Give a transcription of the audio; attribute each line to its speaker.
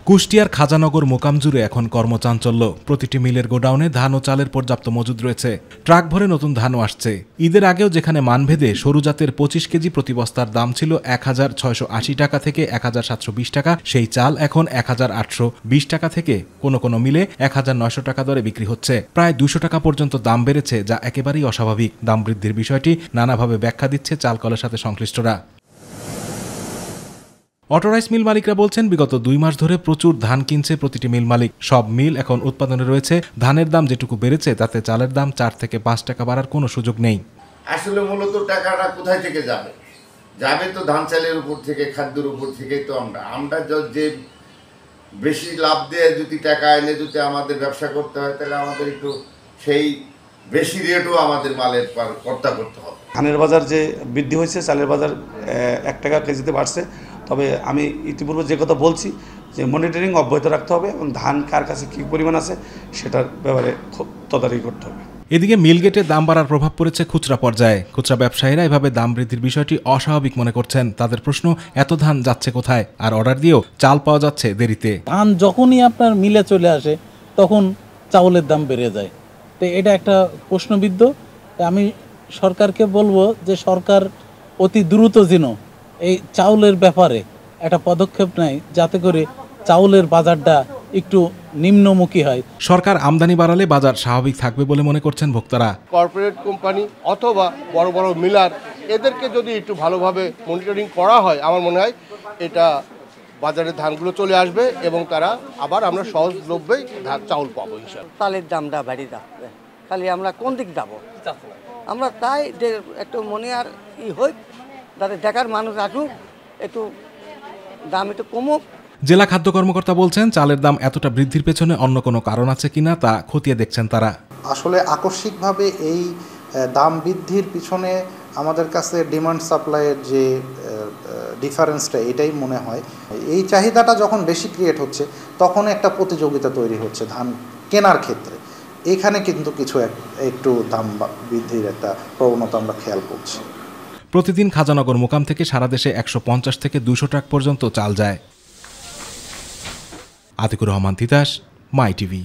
Speaker 1: কুষ্টিয়ার খাজানগর মোকাম জুড়ে এখন কর্মচাঞ্চল্য। প্রতিটি মিলের গোডাউনে ধান ও চালের পর্যাপ্ত মজুদ রয়েছে। ট্রাক ভরে নতুন ধানও আসছে। ঈদের আগেও যেখানে মানভেদে সরু জাতের ২৫ কেজি প্রতি বস্তার দাম ছিল ১,৬৮০ টাকা থেকে ১,৭২০ টাকা, সেই চাল এখন ১,৮২০ টাকা থেকে কোনো কোনো মিলে ১,৯০০ টাকা দরে বিক্রি হচ্ছে। প্রায় ২০০ টাকা পর্যন্ত দাম বেড়েছে, যা একেবারেই অস্বাভাবিক। দাম বৃদ্ধির বিষয়টি নানাভাবে ব্যাখ্যা দিচ্ছে চাল কলের সাথে সংশ্লিষ্টরা। অটোরাইস মিল মালিকরা বলছেন, বিগত ২ মাস ধরে প্রচুর ধান কিনছে প্রতিটি মিল মালিক। সব মিল এখন উৎপাদনে রয়েছে। ধানের দাম যেটুকু বেড়েছে তাতে চালের দাম ৪ থেকে ৫ টাকা বাড়ার কোনো সুযোগ নেই।
Speaker 2: আসলে মূলত টাকাটা কোথায় থেকে যাবে তো ধান চালের উপর থেকে, খাদ্যের উপর থেকেই তো আমরা যে বেশি লাভ দিয়ে যদি টাকা এনে যদি আমাদের ব্যবসা করতে হয়, তাহলে আমাদের একটু সেই বেশি রেটও আমাদের মালের কর্তা করতে হবে।
Speaker 3: ধানের বাজার যে বৃদ্ধি হয়েছে, চালের বাজার ১ টাকা কেজিতে বাড়ছে। তবে আমি ইতিপূর্বে যে কথা বলছি যে মনিটরিং অব্যাহত রাখতে হবে এবং ধান কার কাছে কী পরিমাণ আছে সেটার ব্যাপারে খুব তদারকি করতে হবে।
Speaker 1: এদিকে মিলগেটে দাম বাড়ার প্রভাব পড়েছে খুচরা পর্যায়ে। খুচরা ব্যবসায়ীরা এভাবে দাম বৃদ্ধির বিষয়টি অস্বাভাবিক মনে করছেন। তাদের প্রশ্ন, এত ধান যাচ্ছে কোথায়? আর অর্ডার দিয়েও চাল পাওয়া যাচ্ছে দেরিতে।
Speaker 4: ধান যখনই আপনার মিলে চলে আসে তখন চাউলের দাম বেড়ে যায়। তো এটা একটা প্রশ্নবিদ্ধ। আমি সরকারকে বলবো যে সরকার অতি দ্রুত যেন এই চাউলের ব্যাপারে একটা পদক্ষেপ নেয়, যাতে করে চাউলের বাজারটা একটু নিম্নমুখী হয়।
Speaker 1: সরকার আমদানি বাড়ালে বাজার স্বাভাবিক থাকবে বলে মনে করছেন ভোক্তারা।
Speaker 5: কর্পোরেট কোম্পানি অথবা বড় বড় মিলার, এদেরকে যদি একটু ভালোভাবে মনিটরিং করা হয়, আমার মনে হয় এটা বাজারে ধানগুলো চলে আসবে এবং তারা আবার আমরা সহজলভ্যেই চাউল পাবো ইনশাআল্লাহ।
Speaker 6: চালের দামটা বাড়ি যাচ্ছে, খালি আমরা কোন দিক যাবো আমরা তাই যে একটু মনে আর হোক, যাতে দেখার মানুষ আসুক, একটু দাম একটু কমুক।
Speaker 1: জেলা খাদ্য কর্মকর্তা বলছেন, চালের দাম এতটা বৃদ্ধির পেছনে অন্য কোনো কারণ আছে কিনা তা খতিয়ে দেখছেন তারা।
Speaker 7: আসলে আকস্মিকভাবে এই দাম বৃদ্ধির পিছনে আমাদের কাছে ডিমান্ড সাপ্লাইয়ের যে ডিফারেন্সটা, এটাই মনে হয়। এই চাহিদাটা যখন বেশি ক্রিয়েট হচ্ছে, তখন একটা প্রতিযোগিতা তৈরি হচ্ছে ধান কেনার ক্ষেত্রে। এখানে কিন্তু কিছু একটু দাম বৃদ্ধির একটা প্রবণতা আমরা খেয়াল করছি।
Speaker 1: প্রতিদিন খাজানগর মোকাম থেকে সারা দেশে ১৫০ থেকে ২০০ ট্রাক পর্যন্ত চাল যায়। আতিকুর রহমান তিতাস, মাই টিভি।